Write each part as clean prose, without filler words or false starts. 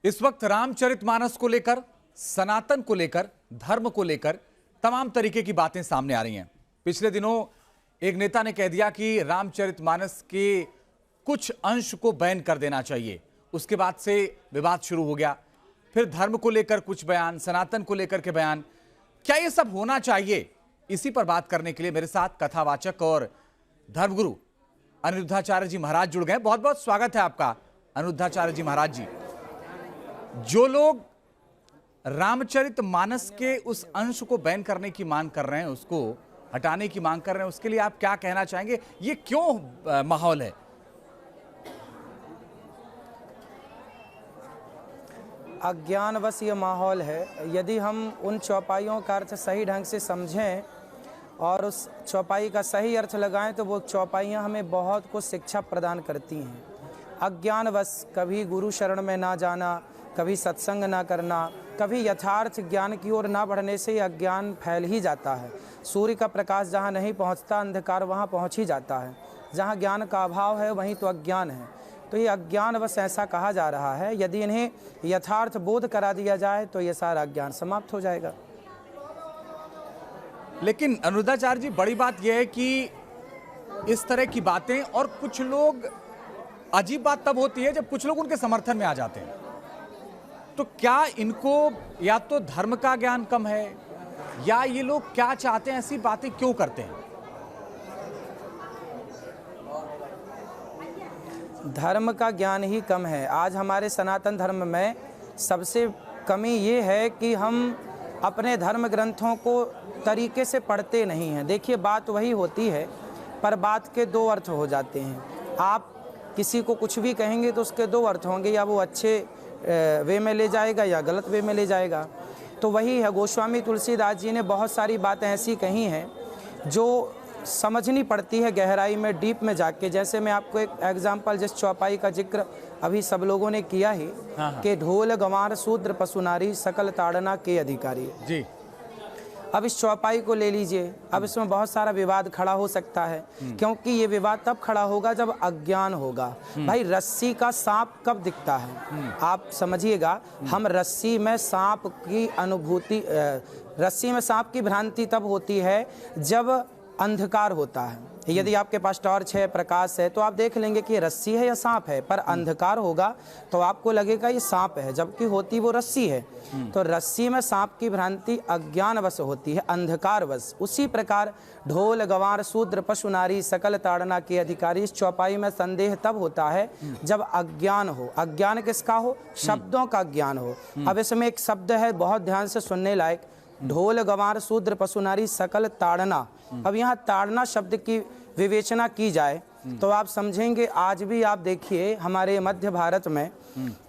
इस वक्त रामचरितमानस को लेकर, सनातन को लेकर, धर्म को लेकर तमाम तरीके की बातें सामने आ रही हैं। पिछले दिनों एक नेता ने कह दिया कि रामचरितमानस के कुछ अंश को बैन कर देना चाहिए। उसके बाद से विवाद शुरू हो गया। फिर धर्म को लेकर कुछ बयान, सनातन को लेकर के बयान। क्या ये सब होना चाहिए? इसी पर बात करने के लिए मेरे साथ कथावाचक और धर्मगुरु अनिरुद्धाचार्य जी महाराज जुड़ गए। बहुत बहुत स्वागत है आपका अनिरुद्धाचार्य जी महाराज जी। जो लोग रामचरितमानस के उस अंश को बैन करने की मांग कर रहे हैं, उसको हटाने की मांग कर रहे हैं, उसके लिए आप क्या कहना चाहेंगे? ये क्यों माहौल है? अज्ञानवश ये माहौल है। यदि हम उन चौपाइयों का अर्थ सही ढंग से समझें और उस चौपाई का सही अर्थ लगाएं तो वो चौपाइयाँ हमें बहुत कुछ शिक्षा प्रदान करती हैं। अज्ञानवश कभी गुरु शरण में ना जाना, कभी सत्संग ना करना, कभी यथार्थ ज्ञान की ओर ना बढ़ने से अज्ञान फैल ही जाता है। सूर्य का प्रकाश जहाँ नहीं पहुँचता, अंधकार वहाँ पहुँच ही जाता है। जहाँ ज्ञान का अभाव है वहीं तो अज्ञान है। तो ये अज्ञान बस ऐसा कहा जा रहा है। यदि इन्हें यथार्थ बोध करा दिया जाए तो ये सारा अज्ञान समाप्त हो जाएगा। लेकिन अनिरुद्धाचार्य जी, बड़ी बात यह है कि इस तरह की बातें, और कुछ लोग, अजीब बात तब होती है जब कुछ लोग उनके समर्थन में आ जाते हैं। तो क्या इनको या तो धर्म का ज्ञान कम है, या ये लोग क्या चाहते हैं, ऐसी बातें क्यों करते हैं? धर्म का ज्ञान ही कम है। आज हमारे सनातन धर्म में सबसे कमी ये है कि हम अपने धर्म ग्रंथों को तरीके से पढ़ते नहीं हैं। देखिए, बात वही होती है पर बात के दो अर्थ हो जाते हैं। आप किसी को कुछ भी कहेंगे तो उसके दो अर्थ होंगे, या वो अच्छे वे में ले जाएगा या गलत वे में ले जाएगा। तो वही है, गोस्वामी तुलसीदास जी ने बहुत सारी बातें ऐसी कही हैं जो समझनी पड़ती है गहराई में, डीप में जाके। जैसे मैं आपको एक एग्जाम्पल, जिस चौपाई का जिक्र अभी सब लोगों ने किया ही कि ढोल गंवार शूद्र पशु नारी सकल ताड़ना के अधिकारी जी। अब इस चौपाई को ले लीजिए। अब इसमें बहुत सारा विवाद खड़ा हो सकता है, क्योंकि ये विवाद तब खड़ा होगा जब अज्ञान होगा। भाई, रस्सी का सांप कब दिखता है? आप समझिएगा, हम रस्सी में सांप की अनुभूति, रस्सी में सांप की भ्रांति तब होती है जब अंधकार होता है। यदि आपके पास टॉर्च है, प्रकाश है, तो आप देख लेंगे कि ये रस्सी है या सांप है। पर अंधकार होगा तो आपको लगेगा ये सांप है, जबकि होती वो रस्सी है। तो रस्सी में सांप की भ्रांति अज्ञानवश होती है, अंधकारवश। उसी प्रकार ढोल गंवार शूद्र पशु नारी सकल ताड़ना के अधिकारी, इस चौपाई में संदेह तब होता है जब अज्ञान हो। अज्ञान किसका हो? शब्दों का ज्ञान हो। अब इसमें एक शब्द है, बहुत ध्यान से सुनने लायक, ढोल गंवार शूद्र पशु नारी सकल ताड़ना। अब यहाँ ताड़ना शब्द की विवेचना की जाए तो आप समझेंगे, आज भी आप देखिए हमारे मध्य भारत में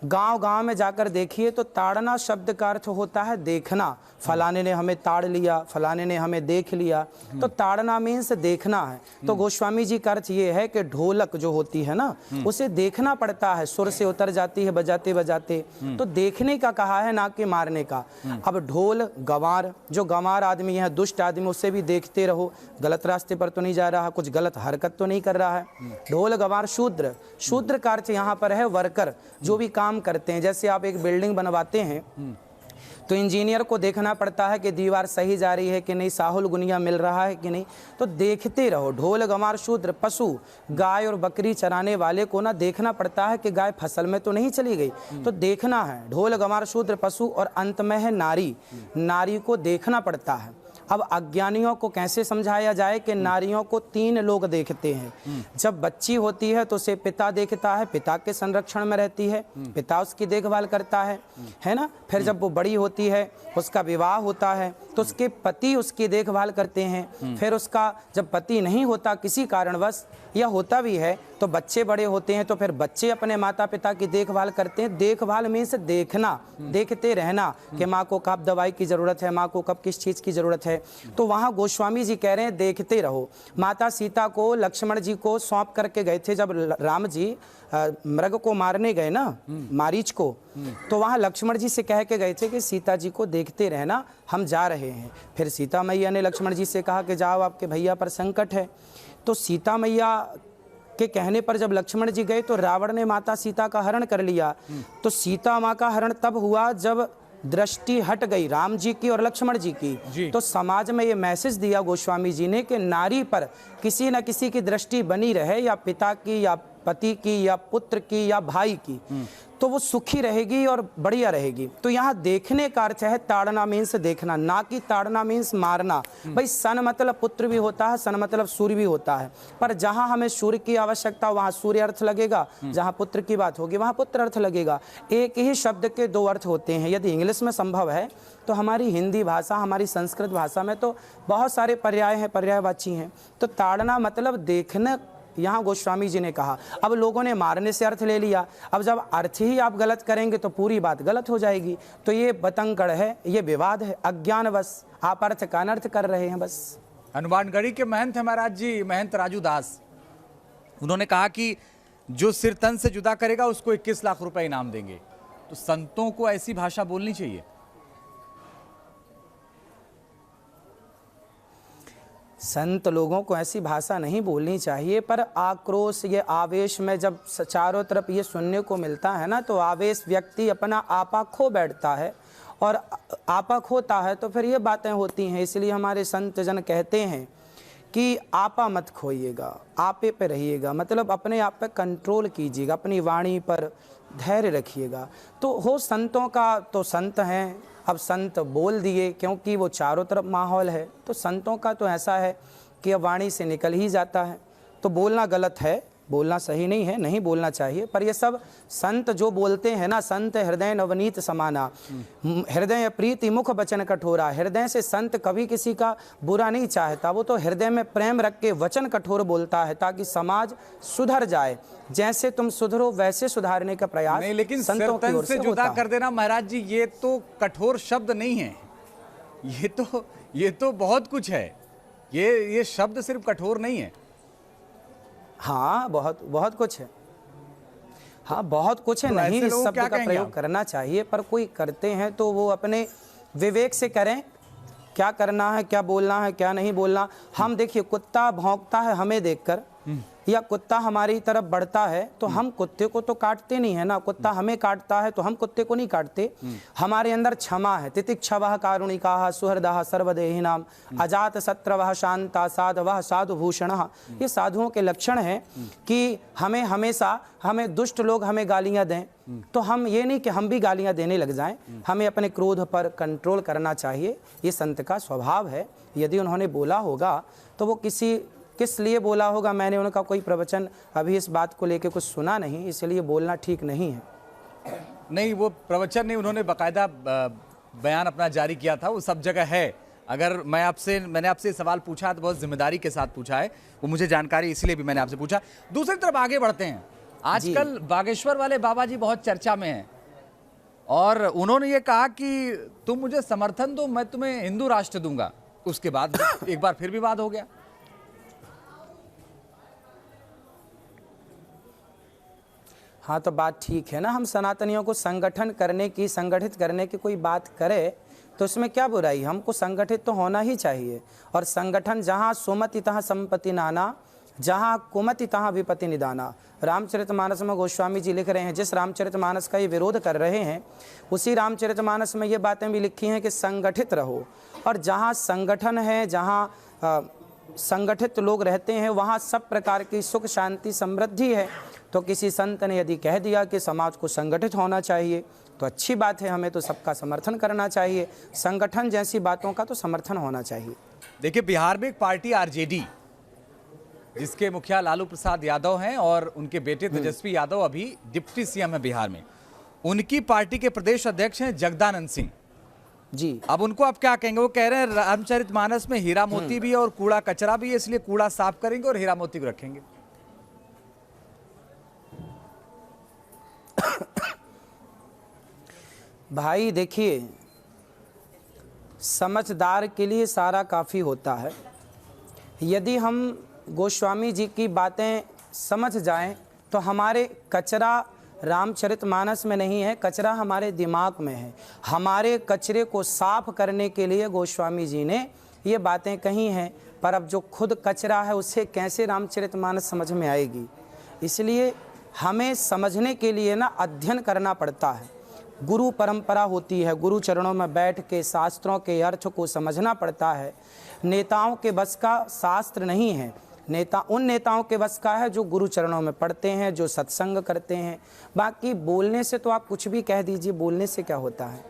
गांव-गांव में जाकर देखिए तो ताड़ना शब्द का अर्थ होता है देखना। फलाने ने हमें ताड़ लिया, फलाने ने हमें देख लिया। तो ताड़ना मीन्स देखना है। तो गोस्वामी जी का अर्थ ये है कि ढोलक जो होती है ना, उसे देखना पड़ता है, सुर से उतर जाती है बजाते बजाते। तो देखने का कहा है, ना कि मारने का। अब ढोल गंवार, जो गंवार आदमी है, दुष्ट आदमी, उससे भी देखते रहो, गलत रास्ते पर तो नहीं जा रहा, कुछ गलत हरकत तो नहीं कर रहा है। ढोल गंवार शूद्र, शूद्र का अर्थ यहाँ पर है वर्कर, जो भी काम करते हैं। जैसे आप एक बिल्डिंग बनवाते हैं तो इंजीनियर को देखना पड़ता है कि दीवार सही जा रही है कि नहीं, साहुल गुनिया मिल रहा है कि नहीं। तो देखते रहो। ढोल गंवार शूद्र पशु, गाय और बकरी चराने वाले को ना देखना पड़ता है कि गाय फसल में तो नहीं चली गई, तो देखना है। ढोल गंवार शूद्र पशु, और अंत में है नारी, नारी को देखना पड़ता है। अब अज्ञानियों को कैसे समझाया जाए कि नारियों को तीन लोग देखते हैं। जब बच्ची होती है तो उसे पिता देखता है, पिता के संरक्षण में रहती है, पिता उसकी देखभाल करता है ना। फिर जब वो बड़ी होती है, उसका विवाह होता है, तो उसके पति उसकी देखभाल करते हैं। फिर उसका जब पति नहीं होता किसी कारणवश, या होता भी है, तो बच्चे बड़े होते हैं, तो फिर बच्चे अपने माता पिता की देखभाल करते हैं। देखभाल मीन्स देखना, देखते रहना कि माँ को कब दवाई की जरूरत है, माँ को कब किस चीज़ की जरूरत है। तो वहाँ गोस्वामी जी कह रहे हैं देखते रहो। माता सीता को लक्ष्मण जी को सौंप करके गए थे, जब राम जी मृग को मारने गए ना, मारीच को, तो वहाँ लक्ष्मण जी से कह के गए थे कि सीता जी को देखते रहना, हम जा रहे हैं। फिर सीता मैया ने लक्ष्मण जी से कहा कि जाओ, आपके भैया पर संकट है। तो सीता मैया के कहने पर जब लक्ष्मण जी गए तो रावण ने माता सीता का हरण कर लिया। तो सीता माँ का हरण तब हुआ जब दृष्टि हट गई राम जी की और लक्ष्मण जी की। तो समाज में ये मैसेज दिया गोस्वामी जी ने कि नारी पर किसी न किसी की दृष्टि बनी रहे, या पिता की या पति की या पुत्र की या भाई की, तो वो सुखी रहेगी और बढ़िया रहेगी। तो यहाँ देखने का अर्थ है ताड़ना मीन्स देखना, ना कि ताड़ना मीन्स मारना। भाई सन मतलब पुत्र भी होता है, सन मतलब सूर्य भी होता है, पर जहाँ हमें सूर्य की आवश्यकता वहाँ सूर्य अर्थ लगेगा, जहाँ पुत्र की बात होगी वहाँ पुत्र अर्थ लगेगा। एक ही शब्द के दो अर्थ होते हैं। यदि इंग्लिश में संभव है तो हमारी हिंदी भाषा, हमारी संस्कृत भाषा में तो बहुत सारे पर्याय हैं, पर्यायवाची हैं। तो ताड़ना मतलब देखना यहाँ गोस्वामी जी ने कहा। अब लोगों ने मारने से अर्थ ले लिया, अब जब अर्थ ही आप गलत करेंगे तो पूरी बात गलत हो जाएगी। तो ये बतंगड़ है, ये विवाद है, अज्ञानवश आप अर्थ का अनर्थ कर रहे हैं बस। हनुमानगढ़ी के महंत है महाराज जी, महंत राजू दास, उन्होंने कहा कि जो सिर तन से जुदा करेगा उसको 21 लाख रुपए इनाम देंगे। तो संतों को ऐसी भाषा बोलनी चाहिए? संत लोगों को ऐसी भाषा नहीं बोलनी चाहिए, पर आक्रोश, ये आवेश में जब चारों तरफ ये सुनने को मिलता है ना, तो आवेश व्यक्ति अपना आपा खो बैठता है, और आपा खोता है तो फिर ये बातें होती हैं। इसलिए हमारे संत जन कहते हैं कि आपा मत खोइएगा, आपे पे रहिएगा, मतलब अपने आप पे कंट्रोल कीजिएगा, अपनी वाणी पर धैर्य रखिएगा। तो हो संतों का तो संत हैं, अब संत बोल दिए क्योंकि वो चारों तरफ माहौल है। तो संतों का तो ऐसा है कि अब वाणी से निकल ही जाता है। तो बोलना गलत है, बोलना सही नहीं है, नहीं बोलना चाहिए। पर ये सब संत जो बोलते हैं ना, संत हृदय नवनीत समाना, हृदय प्रीति मुख वचन कठोरा। हृदय से संत कभी किसी का बुरा नहीं चाहता, वो तो हृदय में प्रेम रख के वचन कठोर बोलता है ताकि समाज सुधर जाए। जैसे तुम सुधरो वैसे सुधारने का प्रयास नहीं, लेकिन संतों की ओर से जुदा कर देना महाराज जी, ये तो कठोर शब्द नहीं है, ये तो बहुत कुछ है। ये शब्द सिर्फ कठोर नहीं है। हाँ, बहुत कुछ है। हाँ, बहुत कुछ है। तो नहीं इस शब्द क्या का प्रयोग करना चाहिए, पर कोई करते हैं तो वो अपने विवेक से करें, क्या करना है, क्या बोलना है, क्या नहीं बोलना। हम देखिए, कुत्ता भौंकता है हमें देखकर, या कुत्ता हमारी तरफ बढ़ता है तो हम कुत्ते को तो काटते नहीं है ना, कुत्ता हमें काटता है तो हम कुत्ते को नहीं काटते। हमारे अंदर क्षमा है, तितिक्षवः कारुणिकाः सुहृदः सर्वदेहिनां अजात शत्रवः शांता साधवः साधुभूषणः। ये साधुओं के लक्षण हैं कि हमें हमेशा, हमें दुष्ट लोग हमें गालियां दें तो हम ये नहीं कि हम भी गालियां देने लग जाएं, हमें अपने क्रोध पर कंट्रोल करना चाहिए। ये संत का स्वभाव है। यदि उन्होंने बोला होगा तो वो किस लिए बोला होगा, मैंने उनका कोई प्रवचन अभी इस बात को लेकर कुछ सुना नहीं, इसलिए बोलना ठीक नहीं है। नहीं, वो प्रवचन नहीं, उन्होंने बाकायदा बयान अपना जारी किया था, वो सब जगह है। अगर मैंने आपसे सवाल पूछा तो बहुत जिम्मेदारी के साथ पूछा है, वो मुझे जानकारी इसलिए भी मैंने आपसे पूछा। दूसरी तरफ आगे बढ़ते हैं। आजकल बागेश्वर वाले बाबा जी बहुत चर्चा में हैं, और उन्होंने ये कहा कि तुम मुझे समर्थन दो, मैं तुम्हें हिंदू राष्ट्र दूंगा। उसके बाद एक बार फिर विवाद हो गया। हाँ, तो बात ठीक है ना, हम सनातनियों को संगठित करने की कोई बात करे तो उसमें क्या बुराई। हमको संगठित तो होना ही चाहिए। और संगठन जहाँ सुमति तहाँ संपत्ति नाना, जहाँ कुमति तहाँ विपत्ति निदाना। रामचरितमानस में गोस्वामी जी लिख रहे हैं, जिस रामचरितमानस का ये विरोध कर रहे हैं उसी रामचरितमानस में ये बातें भी लिखी हैं कि संगठित रहो। और जहाँ संगठन है, जहाँ संगठित लोग रहते हैं, वहाँ सब प्रकार की सुख शांति समृद्धि है। तो किसी संत ने यदि कह दिया कि समाज को संगठित होना चाहिए तो अच्छी बात है, हमें तो सबका समर्थन करना चाहिए। संगठन जैसी बातों का तो समर्थन होना चाहिए। देखिए, बिहार में एक पार्टी आरजेडी, जिसके मुखिया लालू प्रसाद यादव हैं और उनके बेटे तेजस्वी यादव अभी डिप्टी सीएम है बिहार में। उनकी पार्टी के प्रदेश अध्यक्ष हैं जगदानंद सिंह जी। अब उनको आप क्या कहेंगे? वो कह रहे हैं रामचरितमानस में हीरा मोती भी है और कूड़ा कचरा भी है, इसलिए कूड़ा साफ करेंगे और हीरा मोती को रखेंगे। भाई देखिए, समझदार के लिए सारा काफ़ी होता है। यदि हम गोस्वामी जी की बातें समझ जाएं तो हमारे कचरा रामचरितमानस में नहीं है, कचरा हमारे दिमाग में है। हमारे कचरे को साफ करने के लिए गोस्वामी जी ने ये बातें कही हैं, पर अब जो खुद कचरा है उसे कैसे रामचरितमानस समझ में आएगी। इसलिए हमें समझने के लिए ना अध्ययन करना पड़ता है। गुरु परंपरा होती है, गुरु चरणों में बैठ के शास्त्रों के अर्थ को समझना पड़ता है। नेताओं के बस का शास्त्र नहीं है, उन नेताओं के बस का है जो गुरु चरणों में पढ़ते हैं, जो सत्संग करते हैं। बाकी बोलने से तो आप कुछ भी कह दीजिए, बोलने से क्या होता है।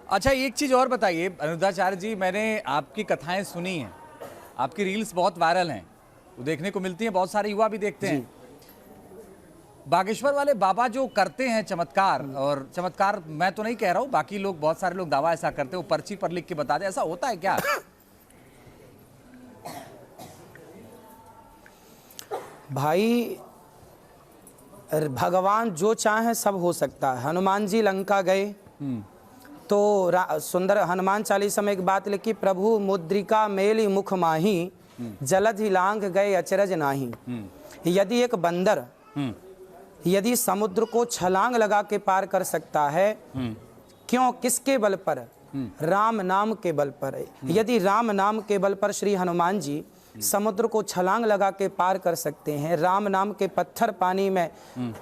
अच्छा, एक चीज़ और बताइए अनिरुद्धाचार्य जी, मैंने आपकी कथाएं सुनी हैं, आपकी रील्स बहुत वायरल हैं, वो देखने को मिलती हैं, बहुत सारे युवा भी देखते हैं। बागेश्वर वाले बाबा जो करते हैं चमत्कार, और चमत्कार मैं तो नहीं कह रहा हूँ, बाकी लोग, बहुत सारे लोग दावा ऐसा करते हैं, वो पर्ची पर लिख के बता दे, ऐसा होता है क्या? भाई भगवान जो चाहे सब हो सकता है। हनुमान जी लंका गए तो सुंदर हनुमान चालीसा में एक बात लिखी, प्रभु मुद्रिका मेली मुख माही, जलधि लांघ गए अचरज नाही। यदि एक बंदर यदि समुद्र को छलांग लगा के पार कर सकता है, क्यों, किसके बल पर? राम नाम के बल पर। यदि राम नाम के बल पर श्री हनुमान जी समुद्र को छलांग लगा के पार कर सकते हैं, राम नाम के पत्थर पानी में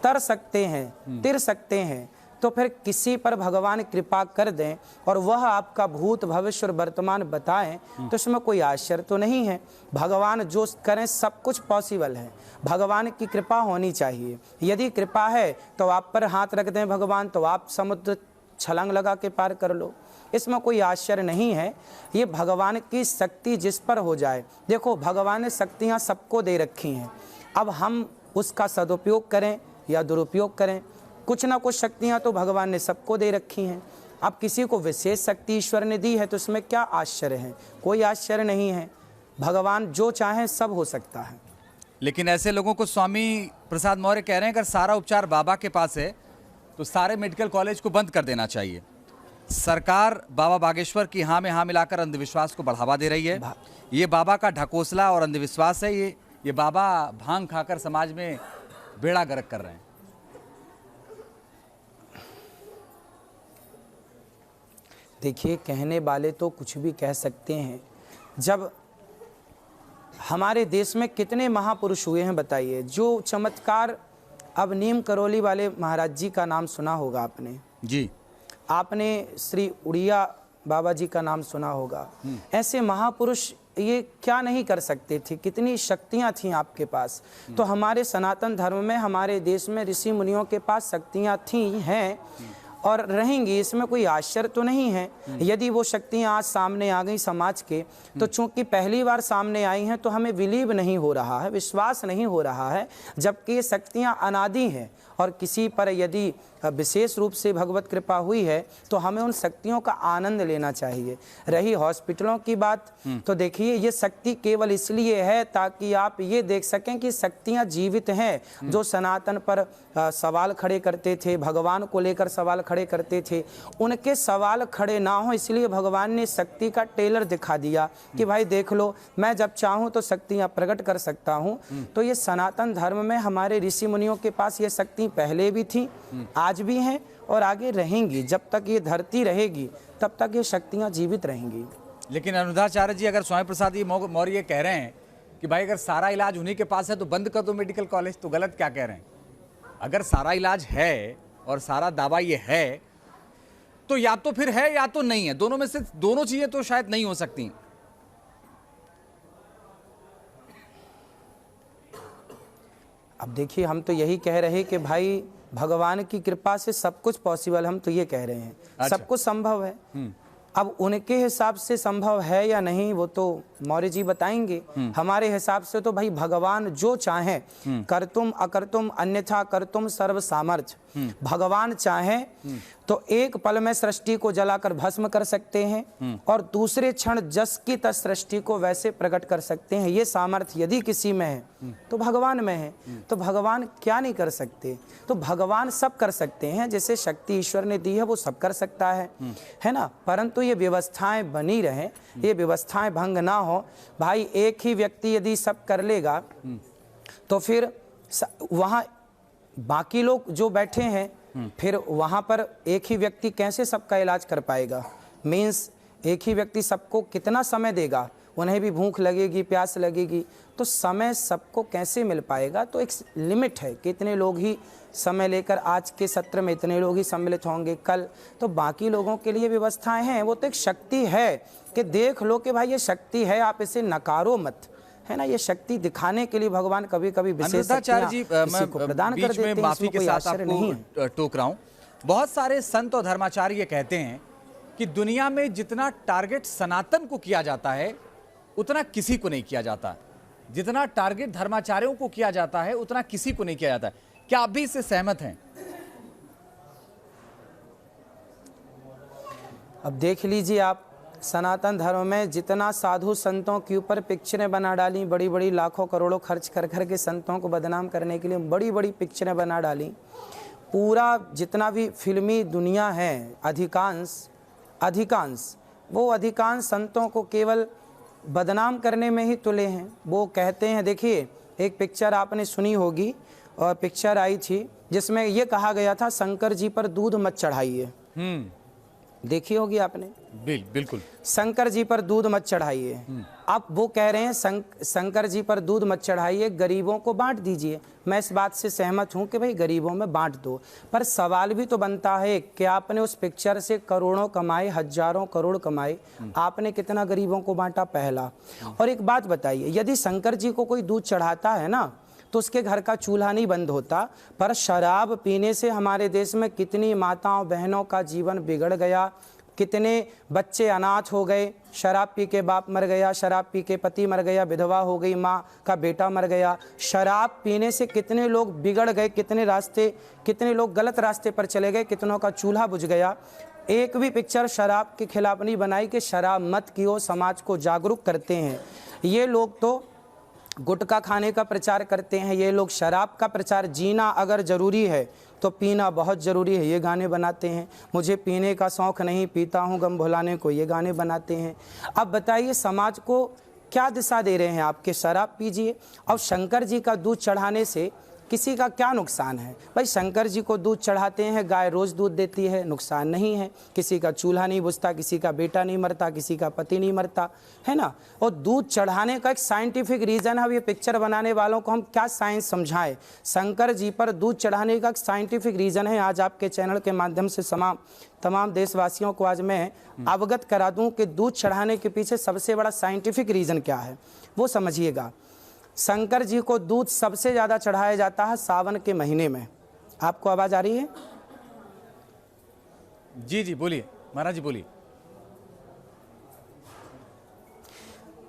तर सकते हैं, तिर सकते हैं, तो फिर किसी पर भगवान कृपा कर दें और वह आपका भूत भविष्य और वर्तमान बताएं, तो इसमें कोई आश्चर्य तो नहीं है। भगवान जो करें सब कुछ पॉसिबल है, भगवान की कृपा होनी चाहिए। यदि कृपा है तो आप पर हाथ रख दें भगवान, तो आप समुद्र छलांग लगा के पार कर लो, इसमें कोई आश्चर्य नहीं है। ये भगवान की शक्ति जिस पर हो जाए। देखो, भगवान ने शक्तियाँ सबको दे रखी हैं, अब हम उसका सदुपयोग करें या दुरुपयोग करें, कुछ ना कुछ शक्तियाँ तो भगवान ने सबको दे रखी हैं। अब किसी को विशेष शक्ति ईश्वर ने दी है तो इसमें क्या आश्चर्य है? कोई आश्चर्य नहीं है। भगवान जो चाहे सब हो सकता है। लेकिन ऐसे लोगों को स्वामी प्रसाद मौर्य कह रहे हैं, अगर सारा उपचार बाबा के पास है तो सारे मेडिकल कॉलेज को बंद कर देना चाहिए। सरकार बाबा बागेश्वर की हाँ में हाँ मिलाकर अंधविश्वास को बढ़ावा दे रही है। ये बाबा का ढकोसला और अंधविश्वास है। ये बाबा भांग खाकर समाज में बेड़ा गर्क कर रहे हैं। देखिए, कहने वाले तो कुछ भी कह सकते हैं। जब हमारे देश में कितने महापुरुष हुए हैं बताइए, जो चमत्कार, अब नीम करौली वाले महाराज जी का नाम सुना होगा आपने जी, आपने श्री उड़िया बाबा जी का नाम सुना होगा। ऐसे महापुरुष ये क्या नहीं कर सकते थे, कितनी शक्तियां थीं आपके पास। तो हमारे सनातन धर्म में, हमारे देश में ऋषि मुनियों के पास शक्तियां थी, हैं और रहेंगी, इसमें कोई आश्चर्य तो नहीं है। यदि वो शक्तियां आज सामने आ गई समाज के, तो चूंकि पहली बार सामने आई हैं तो हमें बिलीव नहीं हो रहा है, विश्वास नहीं हो रहा है, जबकि ये शक्तियां अनादि हैं। और किसी पर यदि विशेष रूप से भगवत कृपा हुई है तो हमें उन शक्तियों का आनंद लेना चाहिए। रही हॉस्पिटलों की बात, तो देखिए, ये शक्ति केवल इसलिए है ताकि आप ये देख सकें कि शक्तियां जीवित हैं। जो सनातन पर सवाल खड़े करते थे, भगवान को लेकर सवाल खड़े करते थे, उनके सवाल खड़े ना हो, इसलिए भगवान ने शक्ति का टेलर दिखा दिया कि भाई देख लो, मैं जब चाहूँ तो शक्तियाँ प्रकट कर सकता हूँ। तो ये सनातन धर्म में हमारे ऋषि मुनियों के पास ये शक्ति पहले भी थी, आज भी हैं और आगे रहेंगी। जब तक ये धरती रहेगी तब तक ये शक्तियाँ जीवित रहेंगी। लेकिन अनिरुद्धाचार्य जी, अगर स्वामी प्रसाद मौर्य कह रहे हैं कि भाई अगर सारा इलाज उन्हीं के पास है तो बंद कर दो मेडिकल कॉलेज, तो गलत क्या कह रहे हैं? अगर सारा इलाज है और सारा दावा ये है, तो या तो फिर है या तो नहीं है, दोनों में से दोनों चीजें तो शायद नहीं हो सकती। अब देखिए, हम तो यही कह रहे हैं कि भाई भगवान की कृपा से सब कुछ पॉसिबल, हम तो ये कह रहे हैं। अच्छा। सब कुछ संभव है। अब उनके हिसाब से संभव है या नहीं वो तो मौर्य जी बताएंगे। हमारे हिसाब से तो भाई भगवान जो चाहे, कर्तुम अकर्तुम अन्यथा कर्तुम सर्व सामर्थ्य, भगवान चाहे तो एक पल में सृष्टि को जलाकर भस्म कर सकते हैं और दूसरे क्षण जस की तस सृष्टि को वैसे प्रकट कर सकते हैं। ये सामर्थ्य यदि किसी में है तो भगवान में है। तो भगवान क्या नहीं कर सकते? तो भगवान सब कर सकते हैं, जैसे शक्ति ईश्वर ने दी है वो सब कर सकता है ना। परंतु ये व्यवस्थाएं बनी रहें, ये व्यवस्थाएं भंग ना हो। भाई एक ही व्यक्ति यदि सब कर लेगा तो फिर वहाँ बाकी लोग जो बैठे हैं, फिर वहाँ पर एक ही व्यक्ति कैसे सबका इलाज कर पाएगा? मीन्स एक ही व्यक्ति सबको कितना समय देगा? उन्हें भी भूख लगेगी, प्यास लगेगी, तो समय सबको कैसे मिल पाएगा? तो एक लिमिट है कि इतने लोग ही समय लेकर, आज के सत्र में इतने लोग ही सम्मिलित होंगे, कल तो बाकी लोगों के लिए व्यवस्थाएं हैं। वो तो एक शक्ति है कि देख लो कि भाई ये शक्ति है, आप इसे नकारो मत, है ना। ये शक्ति दिखाने के लिए भगवान कभी कभी विशेष शक्तियां किसी को प्रदान कर देते हैं। माफी इसमें के कोई साथ आश्चर्य नहीं है। आपको टोक रहा हूं। बहुत सारे संत और धर्माचार्य ये कहते हैं कि दुनिया में जितना टारगेट सनातन को किया जाता है उतना किसी को नहीं किया जाता, जितना टारगेट धर्माचार्यों को किया जाता है उतना किसी को नहीं किया जाता। क्या आप भी इससे सहमत हैं? अब देख लीजिए आप, सनातन धर्म में जितना साधु संतों के ऊपर पिक्चरें बना डाली, बड़ी बड़ी लाखों करोड़ों खर्च कर करके संतों को बदनाम करने के लिए बड़ी बड़ी पिक्चरें बना डाली। पूरा जितना भी फिल्मी दुनिया है, अधिकांश संतों को केवल बदनाम करने में ही तुले हैं। वो कहते हैं, देखिए एक पिक्चर आपने सुनी होगी और पिक्चर आई थी जिसमें ये कहा गया था शंकर जी पर दूध मत चढ़ाइए। देखी होगी आपने? बिल्कुल। शंकर जी पर दूध मत चढ़ाइए। अब वो कह रहे हैं शंकर जी पर दूध मत चढ़ाइए, गरीबों को बांट दीजिए। मैं इस बात से सहमत हूं कि भाई गरीबों में बांट दो, पर सवाल भी तो बनता है कि आपने उस पिक्चर से करोड़ों कमाए, हजारों करोड़ कमाए, आपने कितना गरीबों को बांटा? पहला। और एक बात बताइए, यदि शंकर जी को कोई दूध चढ़ाता है ना तो उसके घर का चूल्हा नहीं बंद होता, पर शराब पीने से हमारे देश में कितनी माताओं बहनों का जीवन बिगड़ गया, कितने बच्चे अनाथ हो गए, शराब पी के बाप मर गया, शराब पी के पति मर गया, विधवा हो गई, माँ का बेटा मर गया। शराब पीने से कितने लोग बिगड़ गए, कितने लोग गलत रास्ते पर चले गए, कितनों का चूल्हा बुझ गया। एक भी पिक्चर शराब के खिलाफ नहीं बनाई कि शराब मत पियो, समाज को जागरूक करते हैं। ये लोग तो गुटखा खाने का प्रचार करते हैं, ये लोग शराब का प्रचार, जीना अगर ज़रूरी है तो पीना बहुत ज़रूरी है, ये गाने बनाते हैं। मुझे पीने का शौक़ नहीं, पीता हूँ गम भुलाने को, ये गाने बनाते हैं। अब बताइए समाज को क्या दिशा दे रहे हैं आप कि शराब पीजिए? और शंकर जी का दूध चढ़ाने से किसी का क्या नुकसान है? भाई शंकर जी को दूध चढ़ाते हैं, गाय रोज़ दूध देती है, नुकसान नहीं है। किसी का चूल्हा नहीं बुझता, किसी का बेटा नहीं मरता, किसी का पति नहीं मरता, है ना। और दूध चढ़ाने का एक साइंटिफिक रीज़न है। अब ये पिक्चर बनाने वालों को हम क्या साइंस समझाएं? शंकर जी पर दूध चढ़ाने का एक साइंटिफिक रीज़न है। आज आपके चैनल के माध्यम से तमाम देशवासियों को आज मैं अवगत करा दूं कि दूध चढ़ाने के पीछे सबसे बड़ा साइंटिफिक रीज़न क्या है, वो समझिएगा। शंकर जी को दूध सबसे ज़्यादा चढ़ाया जाता है सावन के महीने में। आपको आवाज़ आ रही है? जी बोलिए महाराज जी, बोलिए।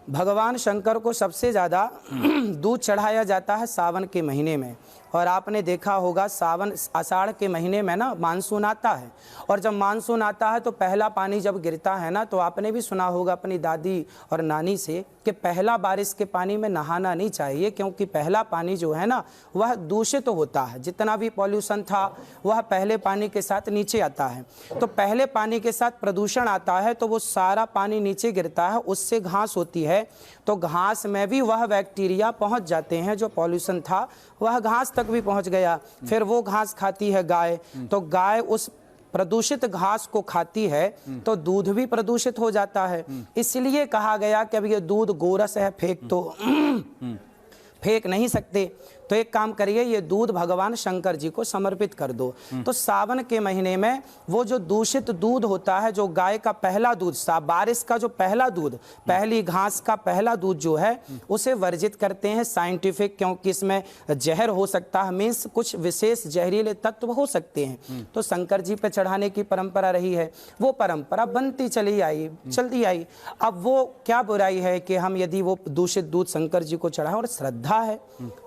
भगवान शंकर को सबसे ज़्यादा दूध चढ़ाया जाता है सावन के महीने में। और आपने देखा होगा सावन आषाढ़ के महीने में ना मानसून आता है, और जब मानसून आता है तो पहला पानी जब गिरता है ना, तो आपने भी सुना होगा अपनी दादी और नानी से कि पहला बारिश के पानी में नहाना नहीं चाहिए, क्योंकि पहला पानी जो है ना वह दूषित होता है। जितना भी पॉल्यूशन था वह पहले पानी के साथ नीचे आता है। तो पहले पानी के साथ प्रदूषण आता है तो वो सारा पानी नीचे गिरता है, उससे घास होती है, तो घास में भी वह बैक्टीरिया पहुंच जाते हैं। जो पॉल्यूशन था वह घास तक भी पहुंच गया। फिर वो घास खाती है गाय, तो गाय उस प्रदूषित घास को खाती है तो दूध भी प्रदूषित हो जाता है। इसलिए कहा गया कि अब ये दूध गोरस है, फेंक नहीं सकते, तो एक काम करिए, ये दूध भगवान शंकर जी को समर्पित कर दो। तो सावन के महीने में वो जो दूषित दूध होता है, जो गाय का पहला दूध, बारिश का जो पहला दूध, पहली घास का पहला दूध जो है, उसे वर्जित करते हैं साइंटिफिक, क्योंकि इसमें जहर हो सकता है, मीन्स कुछ विशेष जहरीले तत्व हो सकते हैं। तो शंकर जी पे चढ़ाने की परंपरा रही है, वो परंपरा बनती चलती आई। अब वो क्या बुराई है कि हम यदि वो दूषित दूध शंकर जी को चढ़ाएं, और श्रद्धा है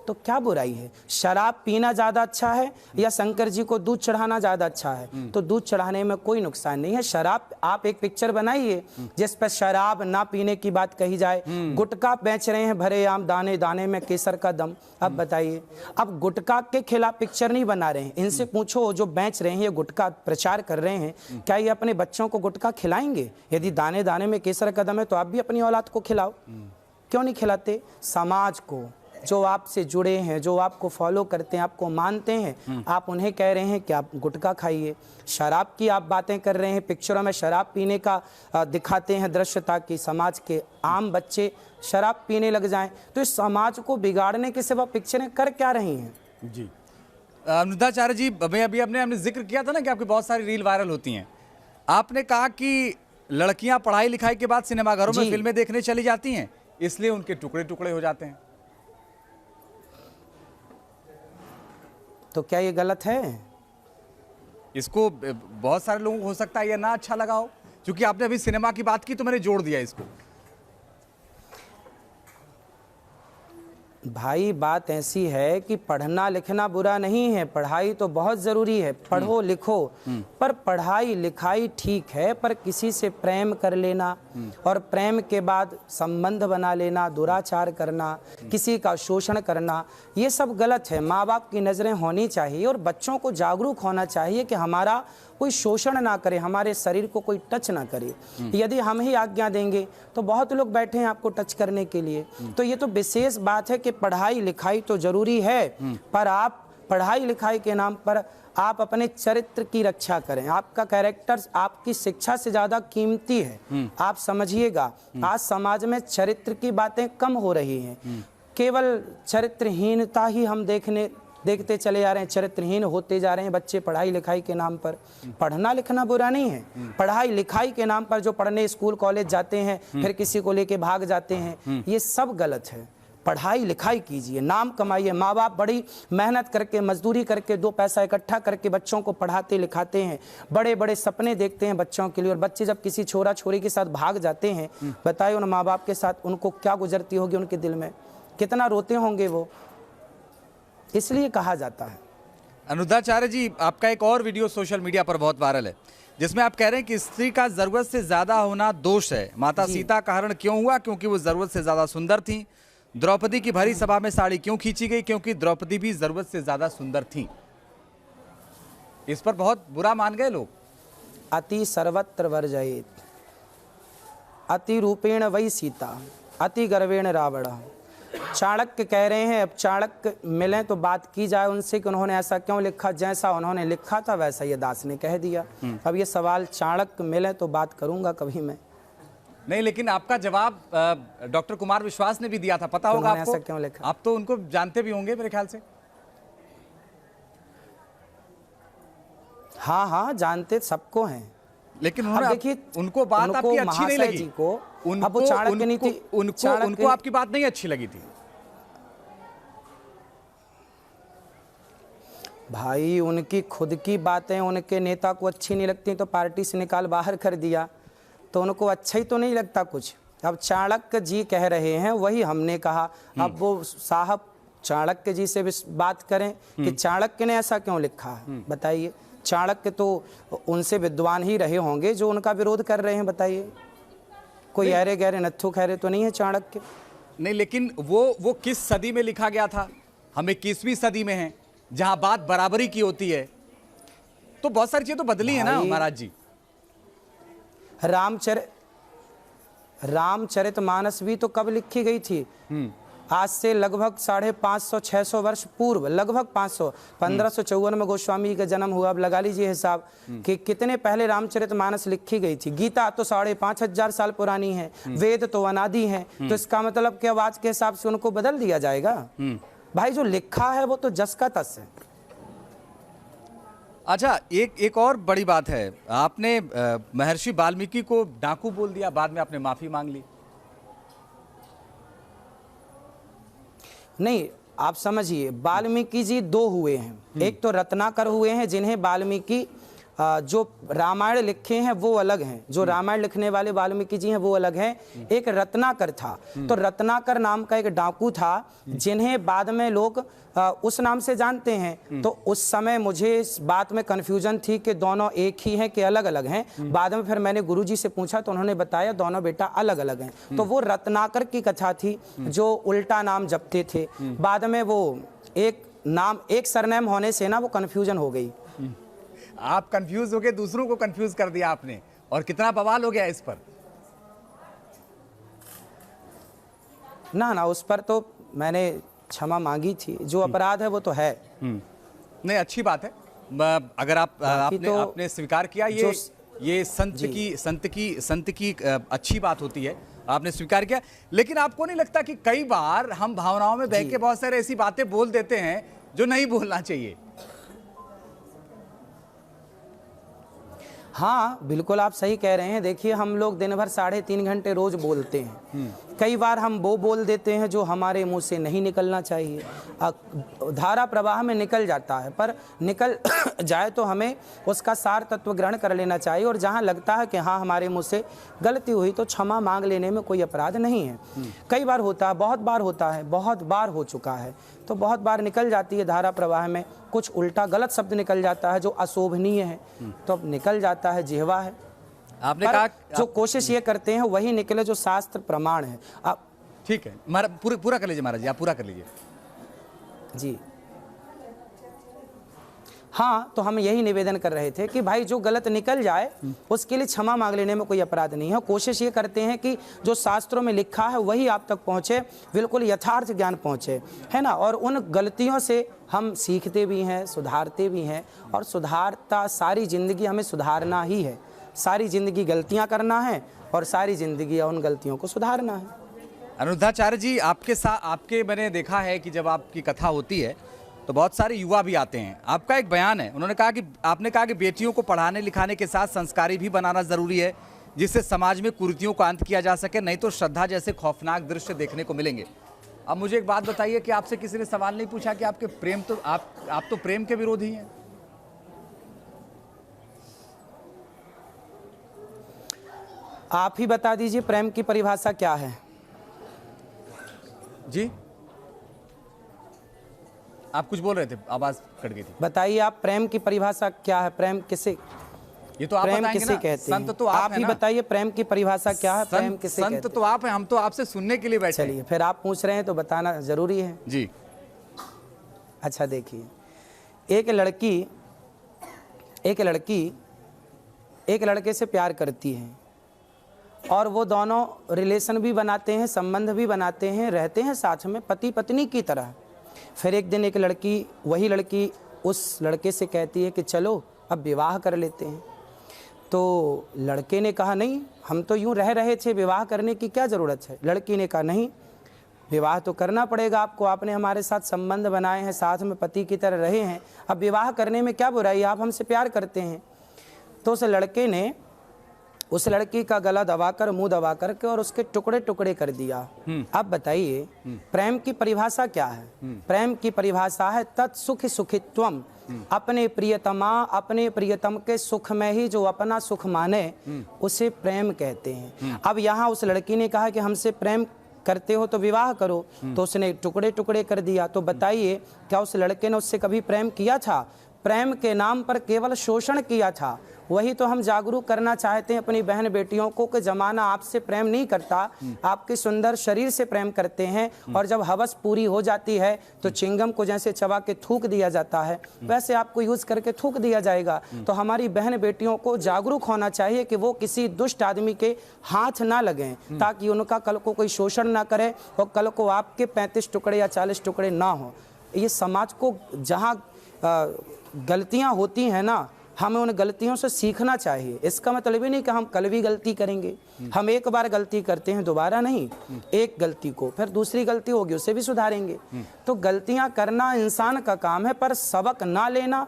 तो क्या बुराई है? शराब पीना ज्यादा अच्छा है या शंकर जी को दूध चढ़ाना ज्यादा अच्छा है? तो दूध चढ़ाने में कोई नुकसान नहीं है। शराब, आप एक पिक्चर बनाइए जिस पर शराब ना पीने की बात कही जाए। गुटखा बेच रहे हैं भरे आम, दाने दाने में केसर का दम। अब बताइए, अब गुटखा के खिलाफ पिक्चर नहीं बना रहे हैं, इनसे पूछो जो बेच रहे हैं, ये गुटखा प्रचार कर रहे हैं, क्या ये अपने बच्चों को गुटखा खिलाएंगे? यदि दाने दाने में केसर का दम है तो आप भी अपनी औलाद को खिलाओ, क्यों नहीं खिलाते? समाज को जो आपसे जुड़े हैं, जो आपको फॉलो करते हैं, आपको मानते हैं, आप उन्हें कह रहे हैं कि आप गुटखा खाइए। शराब की आप बातें कर रहे हैं, पिक्चरों में शराब पीने का दिखाते हैं दृश्य, ताकि समाज के आम बच्चे शराब पीने लग जाएं। तो इस समाज को बिगाड़ने के सिवा पिक्चरें कर क्या रही हैं? जी अनुराधाचार्य जी, अभी हमने जिक्र किया था ना कि आपकी बहुत सारी रील वायरल होती हैं। आपने कहा कि लड़कियां पढ़ाई लिखाई के बाद सिनेमाघरों में फिल्में देखने चली जाती हैं, इसलिए उनके टुकड़े टुकड़े हो जाते हैं। तो क्या ये गलत है? इसको बहुत सारे लोगों को हो सकता है ये ना अच्छा लगा हो, क्योंकि आपने अभी सिनेमा की बात की तो मैंने जोड़ दिया इसको। भाई बात ऐसी है कि पढ़ना लिखना बुरा नहीं है, पढ़ाई तो बहुत ज़रूरी है, पढ़ो लिखो, पर पढ़ाई लिखाई ठीक है, पर किसी से प्रेम कर लेना और प्रेम के बाद संबंध बना लेना, दुराचार करना, किसी का शोषण करना, ये सब गलत है। माँ बाप की नज़रें होनी चाहिए और बच्चों को जागरूक होना चाहिए कि हमारा कोई शोषण ना करे, हमारे शरीर को कोई टच ना करे। यदि हम ही आज्ञा देंगे तो बहुत लोग बैठे हैं आपको टच करने के लिए। तो ये तो विशेष बात है कि पढ़ाई लिखाई तो जरूरी है, पर आप पढ़ाई लिखाई के नाम पर आप अपने चरित्र की रक्षा करें। आपका कैरेक्टर आपकी शिक्षा से ज्यादा कीमती है। आप समझिएगा, आज समाज में चरित्र की बातें कम हो रही हैं, केवल चरित्रहीनता ही हम देखते चले जा रहे हैं, चरित्रहीन होते जा रहे हैं बच्चे पढ़ाई लिखाई के नाम पर। पढ़ना लिखना बुरा नहीं है, पढ़ाई लिखाई के नाम पर जो पढ़ने स्कूल कॉलेज जाते हैं फिर किसी को लेके भाग जाते हैं, ये सब गलत है। पढ़ाई लिखाई कीजिए, नाम कमाइए। माँ बाप बड़ी मेहनत करके, मजदूरी करके, 2 पैसा इकट्ठा करके बच्चों को पढ़ाते लिखाते हैं, बड़े बड़े सपने देखते हैं बच्चों के लिए, और बच्चे जब किसी छोरा छोरी के साथ भाग जाते हैं, बताइए उन माँ बाप के साथ उनको क्या गुजरती होगी, उनके दिल में कितना रोते होंगे वो। इसलिए कहा जाता है। अनुराधाचार्य जी, आपका एक और वीडियो सोशल मीडिया पर बहुत वायरल है, जिसमें आप कह रहे हैं कि स्त्री का जरूरत से ज्यादा होना दोष है। माता सीता का हरण क्यों हुआ? क्योंकि वो जरूरत से ज्यादा सुंदर थी। द्रौपदी की भरी सभा में साड़ी क्यों खींची गई? क्योंकि द्रौपदी भी जरूरत से ज्यादा सुंदर थी। इस पर बहुत बुरा मान गए लोग। अति सर्वत्र वर्जयेत, अति रूपेण वै सीता, अति गर्वेण रावण। चाणक्य कह रहे हैं, अब चाणक्य मिले तो बात की जाए उनसे कि उन्होंने ऐसा क्यों लिखा, जैसा उन्होंने लिखा था वैसा ये दास ने कह दिया। अब ये सवाल चाणक्य मिले तो बात करूंगा कभी मैं। नहीं, लेकिन आपका जवाब डॉक्टर कुमार विश्वास ने भी दिया था, पता होगा आपको। ऐसा क्यों लिखा? आप तो उनको जानते भी होंगे मेरे ख्याल से। हाँ हाँ, जानते सबको हैं, लेकिन देखिए उनको बात आपकी अच्छी नहीं लगी को। अब वो चाणक्य नहीं थी, उनको आपकी बात नहीं अच्छी लगी थी। भाई उनकी खुद की बातें उनके नेता को अच्छी नहीं लगती तो पार्टी से निकाल बाहर कर दिया, तो उनको अच्छा ही तो नहीं लगता कुछ। अब चाणक्य जी कह रहे हैं वही हमने कहा। अब वो साहब चाणक्य जी से भी बात करें कि चाणक्य ने ऐसा क्यों लिखा है, बताइए। चाणक्य तो उनसे विद्वान ही रहे होंगे जो उनका विरोध कर रहे हैं, बताइए। कोई अरे गहरे नत्थु खैरे तो नहीं है चाणक्य। नहीं, लेकिन वो किस सदी में लिखा गया था? हम 21वीं सदी में हैं, जहां बात बराबरी की होती है, तो बहुत सारी चीजें तो बदली है ना महाराज जी। रामचरितमानस भी तो कब लिखी गई थी? आज से लगभग 550-600 वर्ष पूर्व, लगभग 500, 1554 में गोस्वामी का जन्म हुआ। अब लगा लीजिए हिसाब कि कितने पहले रामचरितमानस लिखी गई थी। गीता तो 5500 साल पुरानी है, वेद तो अनादि है, तो इसका मतलब कि अब आज के हिसाब से उनको बदल दिया जाएगा? भाई जो लिखा है वो तो जस का तस है। अच्छा, एक और बड़ी बात है, आपने महर्षि वाल्मीकि को डाकू बोल दिया, बाद में आपने माफी मांग ली। नहीं, आप समझिए, वाल्मीकि जी 2 हुए हैं। एक तो रत्नाकर हुए हैं, जिन्हें वाल्मीकि जो रामायण लिखे हैं वो अलग हैं, जो रामायण लिखने वाले वाल्मीकि जी हैं वो अलग हैं। एक रत्नाकर था, तो रत्नाकर नाम का एक डाकू था जिन्हें बाद में लोग उस नाम से जानते हैं। तो उस समय मुझे इस बात में कन्फ्यूजन थी कि दोनों एक ही हैं कि अलग अलग हैं। बाद में फिर मैंने गुरुजी से पूछा तो उन्होंने बताया दोनों बेटा अलग अलग हैं। तो वो रत्नाकर की कथा थी जो उल्टा नाम जपते थे। बाद में वो एक सरनेम होने से ना वो कन्फ्यूजन हो गई। आप कंफ्यूज हो गए, दूसरों को कंफ्यूज कर दिया आपने, और कितना बवाल हो गया इस पर। ना उस पर तो मैंने क्षमा मांगी थी। जो अपराध है वो तो है। नहीं, अच्छी बात है। अगर आपने स्वीकार किया, ये संत की अच्छी बात होती है, आपने स्वीकार किया। लेकिन आपको नहीं लगता कि कई बार हम भावनाओं में बह के बहुत सारे ऐसी बातें बोल देते हैं जो नहीं बोलना चाहिए? हाँ बिल्कुल, आप सही कह रहे हैं। देखिए, हम लोग दिन भर 3.5 घंटे रोज बोलते हैं। कई बार हम वो बोल देते हैं जो हमारे मुंह से नहीं निकलना चाहिए। धारा प्रवाह में निकल जाता है, पर निकल जाए तो हमें उसका सार तत्व ग्रहण कर लेना चाहिए। और जहाँ लगता है कि हाँ हमारे मुंह से गलती हुई तो क्षमा मांग लेने में कोई अपराध नहीं है। कई बार होता है, बहुत बार होता है, बहुत बार हो चुका है, तो बहुत बार निकल जाती है धारा प्रवाह में। कुछ उल्टा गलत शब्द निकल जाता है जो अशोभनीय है, तो अब निकल जाता है, जिह्वा है। आपने कहा जो कोशिश ये करते हैं वही निकले जो शास्त्र प्रमाण है। आप ठीक है, पूरा कर लीजिए महाराज जी, आप पूरा कर लीजिए जी। हाँ, तो हम यही निवेदन कर रहे थे कि भाई जो गलत निकल जाए उसके लिए क्षमा मांग लेने में कोई अपराध नहीं है। कोशिश ये करते हैं कि जो शास्त्रों में लिखा है वही आप तक पहुँचे, बिल्कुल यथार्थ ज्ञान पहुँचे, है ना। और उन गलतियों से हम सीखते भी हैं, सुधारते भी हैं। और सुधारता सारी ज़िंदगी हमें सुधारना ही है। सारी ज़िंदगी गलतियाँ करना है और सारी ज़िंदगी उन गलतियों को सुधारना है। अनिरुद्धाचार्य जी, आपके मैंने देखा है कि जब आपकी कथा होती है तो बहुत सारे युवा भी आते हैं। आपका एक बयान है, आपने कहा कि बेटियों को पढ़ाने लिखाने के साथ संस्कारी भी बनाना ज़रूरी है, जिससे समाज में कुरीतियों का अंत किया जा सके, नहीं तो श्रद्धा जैसे खौफनाक दृश्य देखने को मिलेंगे। अब मुझे एक बात बताइए कि आपसे किसी ने सवाल नहीं पूछा कि आपके प्रेम तो आप तो प्रेम के विरोधी हैं? आप ही बता दीजिए प्रेम की परिभाषा क्या है जी? आप कुछ बोल रहे थे, आवाज कट गई थी। बताइए आप, प्रेम की परिभाषा क्या है? प्रेम किसे, ये तो आप प्रेम बताएंगे किसे ना? कहते संत हैं? तो आप ही बताइए प्रेम की परिभाषा क्या है? प्रेम किसे कहते हैं? संत तो आप हैं, हम तो आपसे सुनने के लिए बैठे। चलिए, फिर आप पूछ रहे हैं तो बताना जरूरी है जी। अच्छा देखिए, एक लड़की एक लड़के से प्यार करती है और वो दोनों रिलेशन भी बनाते हैं, संबंध भी बनाते हैं, रहते हैं साथ में पति पत्नी की तरह। फिर एक दिन वही लड़की उस लड़के से कहती है कि चलो अब विवाह कर लेते हैं। तो लड़के ने कहा नहीं, हम तो यूं रह रहे थे, विवाह करने की क्या ज़रूरत है। लड़की ने कहा नहीं, विवाह तो करना पड़ेगा आपको, आपने हमारे साथ संबंध बनाए हैं, साथ में पति की तरह रहे हैं, अब विवाह करने में क्या बुराई, आप हमसे प्यार करते हैं। तो उस लड़के ने उस लड़की का गला दबाकर, मुंह दबा करके और उसके टुकड़े टुकड़े कर दिया। अब बताइए प्रेम की परिभाषा क्या है? प्रेम की परिभाषा है तत्सुख सुखित्वम। अपने प्रियतम के सुख में ही जो अपना सुख माने उसे प्रेम कहते हैं। अब यहाँ उस लड़की ने कहा कि हमसे प्रेम करते हो तो विवाह करो, तो उसने टुकड़े टुकड़े कर दिया। तो बताइए क्या उस लड़के ने उससे कभी प्रेम किया था? प्रेम के नाम पर केवल शोषण किया था। वही तो हम जागरूक करना चाहते हैं अपनी बहन बेटियों को कि जमाना आपसे प्रेम नहीं करता, आपके सुंदर शरीर से प्रेम करते हैं। और जब हवस पूरी हो जाती है तो चिंगम को जैसे चबा के थूक दिया जाता है, वैसे आपको यूज करके थूक दिया जाएगा। तो हमारी बहन बेटियों को जागरूक होना चाहिए कि वो किसी दुष्ट आदमी के हाथ ना लगें, ताकि उनका कल को कोई शोषण ना करे और कल को आपके 35 टुकड़े या 40 टुकड़े ना हो। ये समाज को जहाँ गलतियाँ होती हैं ना, हमें उन गलतियों से सीखना चाहिए। इसका मतलब ही नहीं कि हम कल भी गलती करेंगे। हम एक बार गलती करते हैं, दोबारा नहीं। एक गलती को फिर दूसरी गलती होगी उसे भी सुधारेंगे। तो गलतियां करना इंसान का काम है, पर सबक ना लेना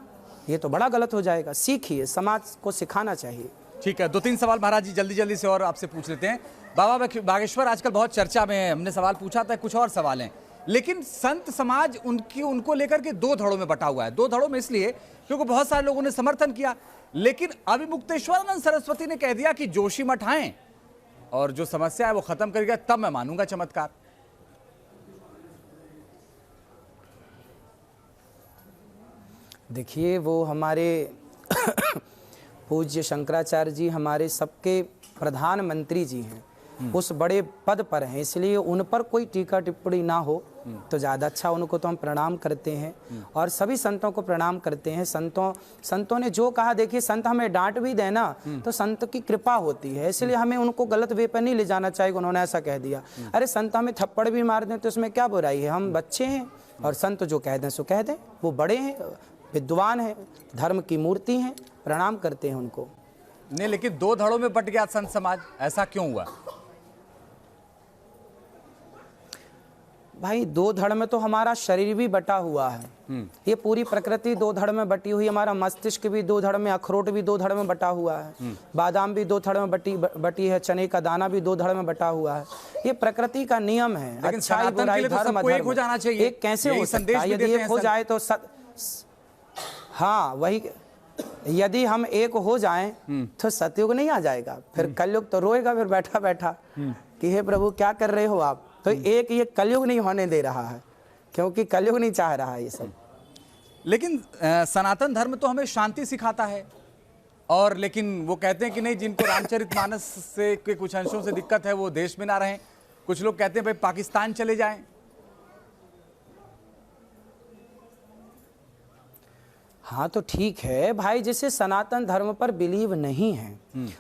ये तो बड़ा गलत हो जाएगा। सीखिए, समाज को सिखाना चाहिए। ठीक है, 2-3 सवाल महाराज जी जल्दी जल्दी से और आपसे पूछ लेते हैं। बाबा बागेश्वर आजकल बहुत चर्चा में है, हमने सवाल पूछा था, कुछ और सवाल हैं, लेकिन संत समाज उनको लेकर के 2 धड़ों में बटा हुआ है। 2 धड़ों में इसलिए क्योंकि बहुत सारे लोगों ने समर्थन किया, लेकिन अभिमुक्तेश्वरानंद सरस्वती ने कह दिया कि जोशी मठ आए और जो समस्या है वो खत्म करेगा, तब मैं मानूंगा चमत्कार। देखिए, वो हमारे पूज्य शंकराचार्य जी हमारे सबके प्रधानमंत्री जी हैं। उस बड़े पद पर हैं, इसलिए उन पर कोई टीका टिप्पणी ना हो तो ज़्यादा अच्छा। उनको तो हम प्रणाम करते हैं और सभी संतों को प्रणाम करते हैं। संतों ने जो कहा, देखिए संत हमें डांट भी देना तो संत की कृपा होती है, इसलिए हमें उनको गलत वे पर नहीं ले जाना चाहिए। उन्होंने ऐसा कह दिया, अरे संत हमें थप्पड़ भी मार दें तो उसमें क्या बुराई है, हम बच्चे हैं और संत जो कह दें सो कह दें। वो बड़े हैं, विद्वान हैं, धर्म की मूर्ति हैं, प्रणाम करते हैं उनको। नहीं, लेकिन दो धड़ों में बट गया संत समाज, ऐसा क्यों हुआ? भाई दो धड़ में तो हमारा शरीर भी बटा हुआ है, ये पूरी प्रकृति दो धड़ में बटी हुई, हमारा मस्तिष्क भी दो धड़ में, अखरोट भी दो धड़ में बटा हुआ है, बादाम भी दो धड़ में बटी है, चने का दाना भी दो धड़ में बटा हुआ है। ये प्रकृति का नियम है। अच्छाई बुराई धर्म एक हो जाना चाहिए, एक कैसे हो सकता है? यदि एक हो जाए तो हाँ वही, यदि हम एक हो जाएं तो सतयुग नहीं आ जाएगा, फिर कलयुग तो रोएगा फिर बैठा बैठा कि हे प्रभु क्या कर रहे हो आप। तो एक ये कलयुग नहीं होने दे रहा है, क्योंकि कलयुग नहीं चाह रहा है ये सब। लेकिन सनातन धर्म तो हमें शांति सिखाता है, और लेकिन वो कहते हैं कि नहीं, जिनको रामचरितमानस से के कुछ अंशों से दिक्कत है वो देश में ना रहें। कुछ लोग कहते हैं भाई पाकिस्तान चले जाएं। हाँ तो ठीक है भाई, जिसे सनातन धर्म पर बिलीव नहीं है,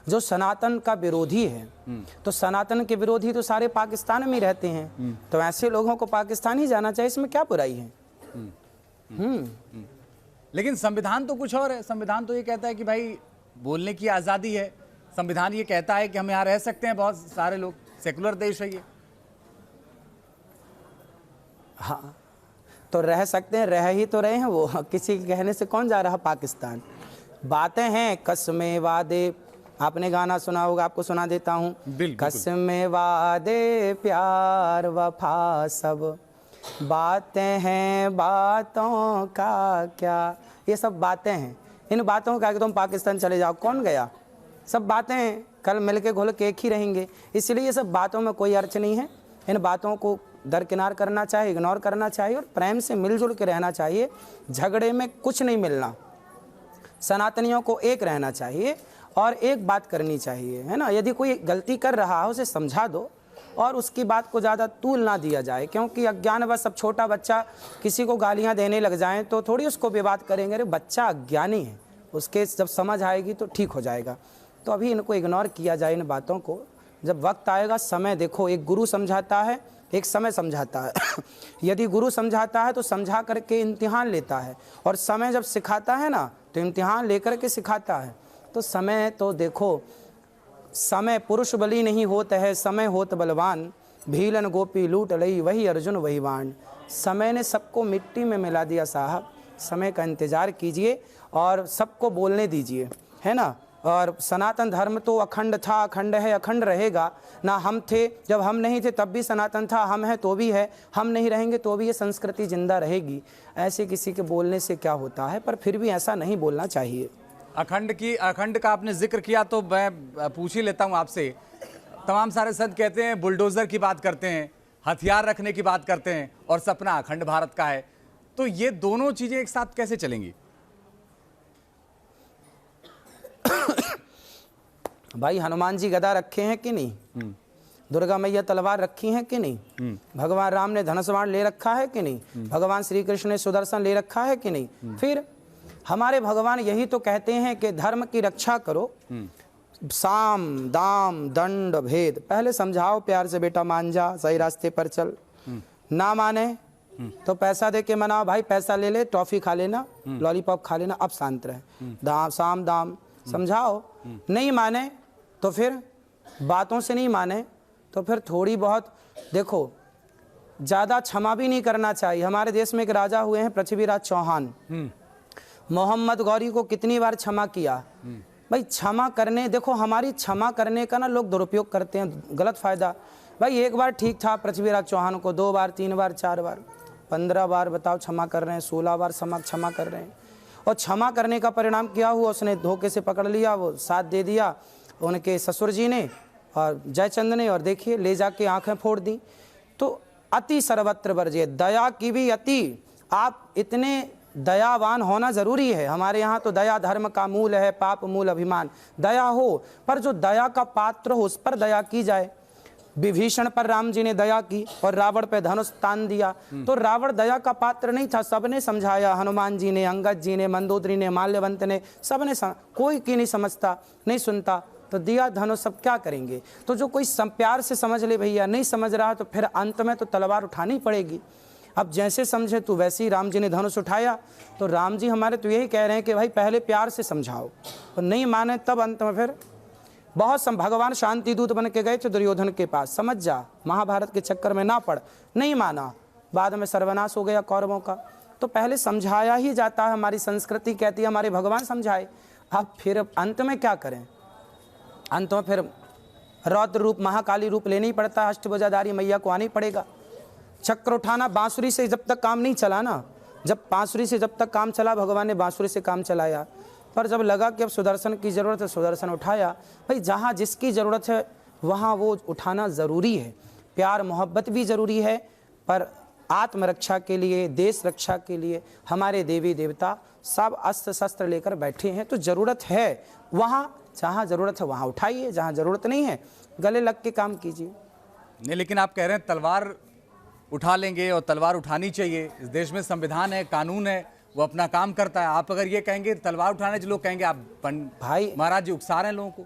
जो सनातन का विरोधी है, तो सनातन के विरोधी तो सारे पाकिस्तान में रहते हैं, तो ऐसे लोगों को पाकिस्तान ही जाना चाहिए, इसमें क्या बुराई है? लेकिन संविधान तो कुछ और है। संविधान तो ये कहता है कि भाई बोलने की आज़ादी है। संविधान ये कहता है कि हम यहाँ रह सकते हैं, बहुत सारे लोग, सेकुलर देश है ये। हाँ तो रह सकते हैं, रह ही तो रहे हैं वो, किसी के कहने से कौन जा रहा पाकिस्तान। बातें हैं कसमें वादे, आपने गाना सुना होगा, आपको सुना देता हूँ। कसमें वादे प्यार वफा सब, बातें हैं बातों का क्या, ये सब बातें हैं। इन बातों का कि तुम पाकिस्तान चले जाओ, कौन गया? सब बातें हैं, कल मिलके घुल के एक ही रहेंगे। इसलिए ये सब बातों में कोई अर्थ नहीं है। इन बातों को दरकिनार करना चाहिए, इग्नोर करना चाहिए और प्रेम से मिलजुल के रहना चाहिए। झगड़े में कुछ नहीं मिलना। सनातनियों को एक रहना चाहिए और एक बात करनी चाहिए, है ना। यदि कोई गलती कर रहा है उसे समझा दो और उसकी बात को ज़्यादा तूल ना दिया जाए, क्योंकि अज्ञानवश सब छोटा बच्चा किसी को गालियाँ देने लग जाएं तो थोड़ी उसको विवाद करेंगे। अरे बच्चा अज्ञानी है, उसके जब समझ आएगी तो ठीक हो जाएगा। तो अभी इनको इग्नोर किया जाए, इन बातों को। जब वक्त आएगा, समय देखो, एक गुरु समझाता है, एक समय समझाता है। यदि गुरु समझाता है तो समझा करके इम्तिहान लेता है, और समय जब सिखाता है ना तो इम्तिहान लेकर के सिखाता है। तो समय तो देखो, समय पुरुष बली नहीं होता है, समय होत बलवान, भीलन गोपी लूट लई वही अर्जुन वही बाण। समय ने सबको मिट्टी में मिला दिया साहब। समय का इंतज़ार कीजिए और सबको बोलने दीजिए, है ना। और सनातन धर्म तो अखंड था, अखंड है, अखंड रहेगा ना। हम थे जब हम नहीं थे तब भी सनातन था, हम हैं तो भी है, हम नहीं रहेंगे तो भी ये संस्कृति जिंदा रहेगी। ऐसे किसी के बोलने से क्या होता है, पर फिर भी ऐसा नहीं बोलना चाहिए। अखंड का आपने जिक्र किया तो मैं पूछ ही लेता हूँ आपसे। तमाम सारे संत कहते हैं, बुलडोजर की बात करते हैं, हथियार रखने की बात करते हैं, और सपना अखंड भारत का है। तो ये दोनों चीजें एक साथ कैसे चलेंगी? भाई हनुमान जी गदा रखे हैं कि नहीं? दुर्गा मैया तलवार रखी हैं कि नहीं? भगवान राम ने धनुष बाण ले रखा है कि नहीं? भगवान श्री कृष्ण ने सुदर्शन ले रखा है कि नहीं? फिर हमारे भगवान यही तो कहते हैं कि धर्म की रक्षा करो, साम दाम दंड भेद। पहले समझाओ प्यार से, बेटा मान जा, सही रास्ते पर चल। ना माने तो पैसा दे के मनाओ, भाई पैसा ले ले, टॉफी खा लेना, लॉलीपॉप खा लेना, अब शांत रहे। दाम साम दाम समझाओ। नहीं माने तो फिर बातों से नहीं माने तो फिर थोड़ी बहुत देखो, ज़्यादा क्षमा भी नहीं करना चाहिए। हमारे देश में एक राजा हुए हैं पृथ्वीराज चौहान, मोहम्मद गौरी को कितनी बार क्षमा किया। भाई क्षमा करने, देखो हमारी क्षमा करने का ना लोग दुरुपयोग करते हैं, गलत फ़ायदा। भाई एक बार ठीक था पृथ्वीराज चौहान को, 2 बार 3 बार 4 बार 15 बार बताओ क्षमा कर रहे हैं, 16 बार क्षमा कर रहे हैं। और क्षमा करने का परिणाम क्या हुआ? उसने धोखे से पकड़ लिया, वो साथ दे दिया उनके ससुर जी ने और जयचंद ने, और देखिए ले जाके आंखें फोड़ दी। तो अति सर्वत्र वर्जय, दया की भी अति। आप इतने दयावान होना ज़रूरी है। हमारे यहाँ तो दया धर्म का मूल है, पाप मूल अभिमान। दया हो, पर जो दया का पात्र हो उस पर दया की जाए। विभीषण पर राम जी ने दया की और रावण पे धनुष तान दिया। तो रावण दया का पात्र नहीं था, सबने समझाया, हनुमान जी ने, अंगद जी ने, मंदोदरी ने, माल्यवंत ने, सबने कोई की नहीं समझता, नहीं सुनता, तो दिया धनुष। सब क्या करेंगे? तो जो कोई प्यार से समझ ले भैया, नहीं समझ रहा तो फिर अंत में तो तलवार उठानी पड़ेगी। अब जैसे समझे तू वैसे ही राम जी ने धनुष उठाया। तो राम जी हमारे तो यही कह रहे हैं कि भाई पहले प्यार से समझाओ, और नहीं माने तब अंत में फिर बहुत भगवान शांति दूत बन के गए थे दुर्योधन के पास, समझ जा, महाभारत के चक्कर में ना पड़, नहीं माना, बाद में सर्वनाश हो गया कौरवों का। तो पहले समझाया ही जाता है, हमारी संस्कृति कहती है हमारे भगवान समझाए। अब फिर अंत में क्या करें? अंत में फिर रौद्र रूप, महाकाली रूप लेना ही पड़ता है, अष्टभुजाधारी मैया को आना ही पड़ेगा। चक्र उठाना बांसुरी से जब तक काम नहीं चला ना, जब बांसुरी से जब तक काम चला, भगवान ने बांसुरी से काम चलाया, पर जब लगा कि अब सुदर्शन की ज़रूरत है, सुदर्शन उठाया। भाई जहाँ जिसकी ज़रूरत है वहाँ वो उठाना ज़रूरी है। प्यार मोहब्बत भी ज़रूरी है, पर आत्मरक्षा के लिए, देश रक्षा के लिए हमारे देवी देवता सब अस्त्र शस्त्र लेकर बैठे हैं। तो ज़रूरत है वहाँ, जहाँ ज़रूरत है वहाँ उठाइए, जहाँ ज़रूरत नहीं है गले लग के काम कीजिए। नहीं, लेकिन आप कह रहे हैं तलवार उठा लेंगे, और तलवार उठानी चाहिए। इस देश में संविधान है, कानून है, वो अपना काम करता है। आप अगर ये कहेंगे तलवार उठाने से लोग कहेंगे आप भाई महाराज जी उकसा रहे हैं लोगों को।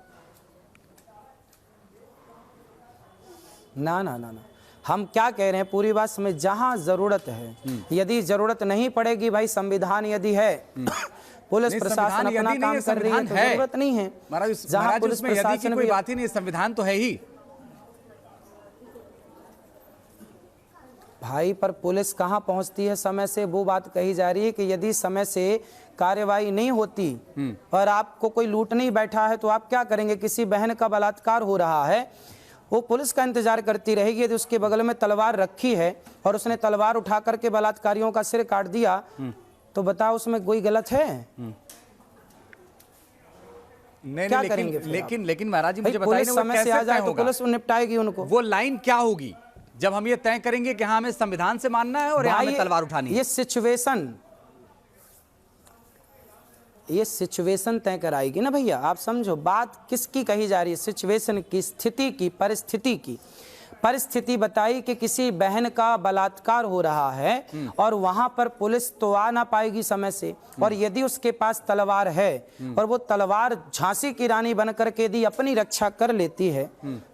ना ना ना ना, हम क्या कह रहे हैं पूरी बात समझ, जहाँ ज़रूरत है। यदि ज़रूरत नहीं पड़ेगी भाई, संविधान यदि है, पुलिस प्रशासन अपना काम कर रही है तो जरूरत नहीं है। जहाँ पुलिस प्रशासन की कोई बात ही नहीं, संविधान तो है ही भाई। पर पुलिस कहाँ पहुँचती है समय से, वो बात कही जा रही है कि यदि समय से कार्यवाही नहीं होती और आपको कोई लूट नहीं बैठा है तो आप क्या करेंगे? किसी बहन का बलात्कार हो रहा है, वो पुलिस का इंतजार करती रहेगी। यदि उसके बगल में तलवार रखी है और उसने तलवार उठा करके बलात्कारियों का सिर काट दिया, तो बताओ उसमें कोई गलत है? नहीं, क्या लेकिन, करेंगे? लेकिन महाराज जी मुझे बताइए, समय से आ जाए तो पुलिस निपटाएगी उनको। वो लाइन क्या होगी जब हम ये तय करेंगे कि हाँ हमें संविधान से मानना है और यहाँ हमें तलवार उठानी है? ये सिचुएशन तय कराएगी ना भैया। आप समझो बात किसकी कही जा रही है, सिचुएशन की, स्थिति की, परिस्थिति की। परिस्थिति बताई कि किसी बहन का बलात्कार हो रहा है और वहां पर पुलिस तो आ ना पाएगी समय से, और यदि उसके पास तलवार है और वो तलवार झांसी की रानी बनकर के यदि अपनी रक्षा कर लेती है,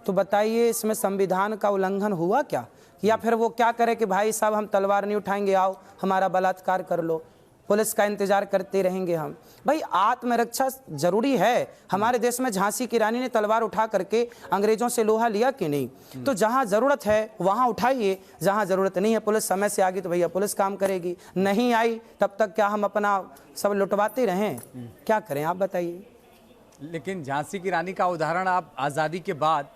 तो बताइए इसमें संविधान का उल्लंघन हुआ क्या? या फिर वो क्या करे कि भाई साहब हम तलवार नहीं उठाएंगे, आओ हमारा बलात्कार कर लो, पुलिस का इंतजार करते रहेंगे हम। भाई आत्मरक्षा जरूरी है। हमारे देश में झांसी की रानी ने तलवार उठा करके अंग्रेजों से लोहा लिया कि नहीं? तो जहां जरूरत है वहां उठाइए, जहां जरूरत नहीं है, पुलिस समय से आ गई तो भैया पुलिस काम करेगी, नहीं आई तब तक क्या हम अपना सब लुटवाते रहें? क्या करें आप बताइए। लेकिन झांसी की रानी का उदाहरण आप आज़ादी के बाद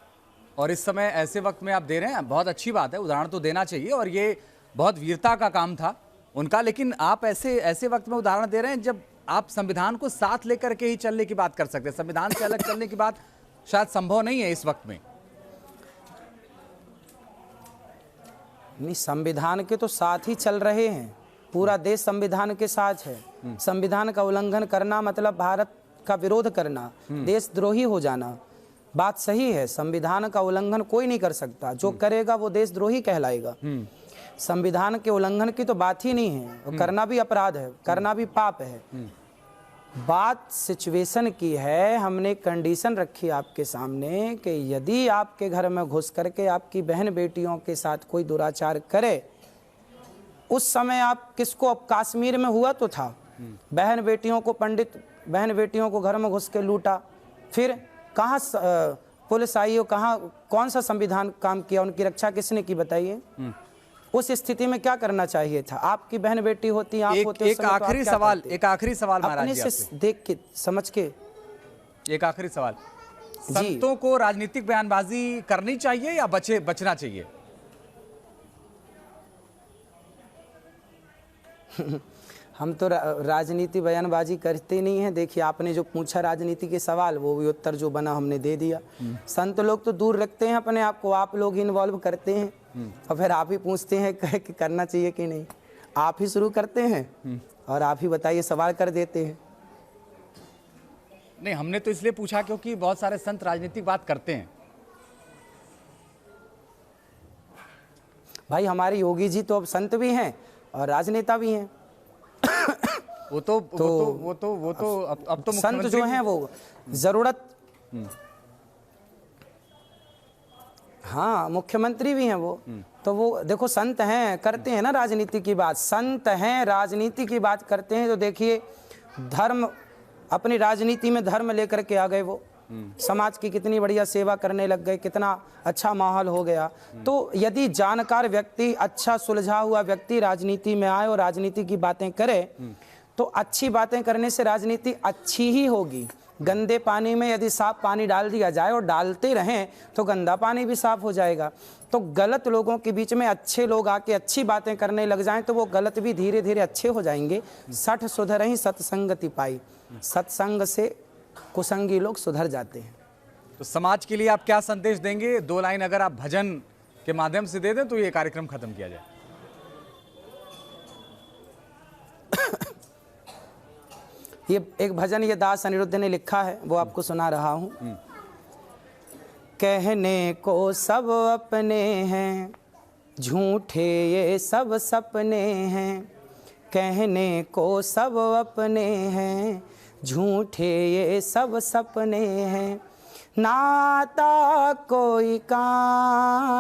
और इस समय ऐसे वक्त में आप दे रहे हैं, बहुत अच्छी बात है, उदाहरण तो देना चाहिए, और ये बहुत वीरता का काम था उनका। लेकिन आप ऐसे वक्त में उदाहरण दे रहे हैं जब आप संविधान को साथ लेकर के ही चलने की बात कर सकते हैं। संविधान से अलग चलने की बात शायद संभव नहीं है इस वक्त में। नहीं, संविधान के तो साथ ही चल रहे हैं, पूरा देश संविधान के साथ है। संविधान का उल्लंघन करना मतलब भारत का विरोध करना, देशद्रोही हो जाना। बात सही है, संविधान का उल्लंघन कोई नहीं कर सकता, जो करेगा वो देशद्रोही कहलाएगा। संविधान के उल्लंघन की तो बात ही नहीं है, करना भी अपराध है, करना भी पाप है। बात सिचुएशन की है, हमने कंडीशन रखी आपके सामने कि यदि आपके घर में घुस करके आपकी बहन बेटियों के साथ कोई दुराचार करे, उस समय आप किसको, अब कश्मीर में हुआ तो था, बहन बेटियों को, पंडित बहन बेटियों को घर में घुस के लूटा, फिर कहाँ पुलिस आई हो, कहाँ कौन सा संविधान काम किया, उनकी रक्षा किसने की बताइए? उस स्थिति में क्या करना चाहिए था? आपकी बहन बेटी होती, आप होते। एक आखिरी सवाल महाराज जी से देख के समझ के, एक आखिरी सवाल, संतों को राजनीतिक बयानबाजी करनी चाहिए या बचना चाहिए? हम तो राजनीति बयानबाजी करते नहीं हैं। देखिए आपने जो पूछा राजनीति के सवाल, वो भी उत्तर जो बना हमने दे दिया। संत लोग तो दूर रखते हैं अपने आप को, आप लोग इन्वॉल्व करते हैं और फिर आप ही पूछते हैं कि करना चाहिए कि नहीं। आप ही शुरू करते हैं और आप ही बताइए, सवाल कर देते हैं। नहीं, हमने तो इसलिए पूछा क्योंकि बहुत सारे संत राजनीतिक बात करते हैं। भाई हमारे योगी जी तो अब संत भी हैं और राजनेता भी हैं। वो तो अब तो संत जो हैं वो जरूरत, हाँ मुख्यमंत्री भी हैं वो, तो वो देखो संत हैं, करते हैं ना राजनीति की बात, संत हैं राजनीति की बात करते हैं। तो देखिए धर्म, अपनी राजनीति में धर्म लेकर के आ गए वो, समाज की कितनी बढ़िया सेवा करने लग गए, कितना अच्छा माहौल हो गया। तो यदि जानकार व्यक्ति, अच्छा सुलझा हुआ व्यक्ति राजनीति में आए और राजनीति की बातें करे, तो अच्छी बातें करने से राजनीति अच्छी ही होगी। गंदे पानी में यदि साफ पानी डाल दिया जाए और डालते रहें तो गंदा पानी भी साफ हो जाएगा। तो गलत लोगों के बीच में अच्छे लोग आके अच्छी बातें करने लग जाएं तो वो गलत भी धीरे धीरे अच्छे हो जाएंगे। सठ सुधरहि सत्संगति पाई, सत्संग से कुसंगी लोग सुधर जाते हैं। तो समाज के लिए आप क्या संदेश देंगे? 2 लाइन अगर आप भजन के माध्यम से दे दें तो ये कार्यक्रम खत्म किया जाए। ये एक भजन ये दास अनिरुद्ध ने लिखा है, वो आपको सुना रहा हूं। कहने को सब अपने हैं, झूठे ये सब सपने हैं। कहने को सब अपने हैं, झूठे ये सब सपने हैं। नाता कोई काम,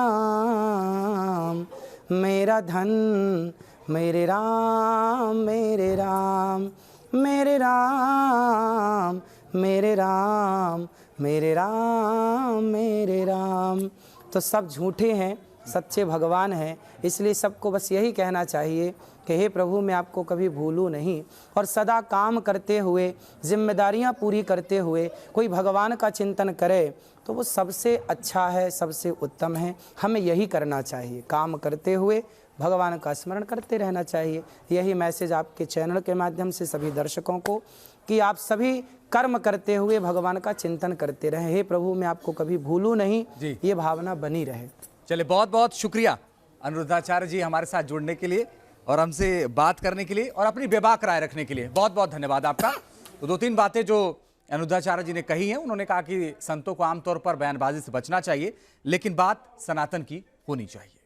मेरा धन मेरे राम, मेरे राम, मेरे राम, मेरे राम, मेरे राम, मेरे राम। तो सब झूठे हैं, सच्चे भगवान हैं। इसलिए सबको बस यही कहना चाहिए कि हे प्रभु मैं आपको कभी भूलूं नहीं, और सदा काम करते हुए, जिम्मेदारियां पूरी करते हुए कोई भगवान का चिंतन करे तो वो सबसे अच्छा है, सबसे उत्तम है। हमें यही करना चाहिए, काम करते हुए भगवान का स्मरण करते रहना चाहिए। यही मैसेज आपके चैनल के माध्यम से सभी दर्शकों को, कि आप सभी कर्म करते हुए भगवान का चिंतन करते रहें। हे प्रभु मैं आपको कभी भूलूं नहीं, ये भावना बनी रहे। चलिए, बहुत बहुत शुक्रिया अनिरुद्धाचार्य जी हमारे साथ जुड़ने के लिए और हमसे बात करने के लिए और अपनी बेबाक राय रखने के लिए बहुत बहुत धन्यवाद आपका। तो 2-3 बातें जो अनिरुद्धाचार्य जी ने कही हैं, उन्होंने कहा कि संतों को आमतौर पर बयानबाजी से बचना चाहिए, लेकिन बात सनातन की होनी चाहिए।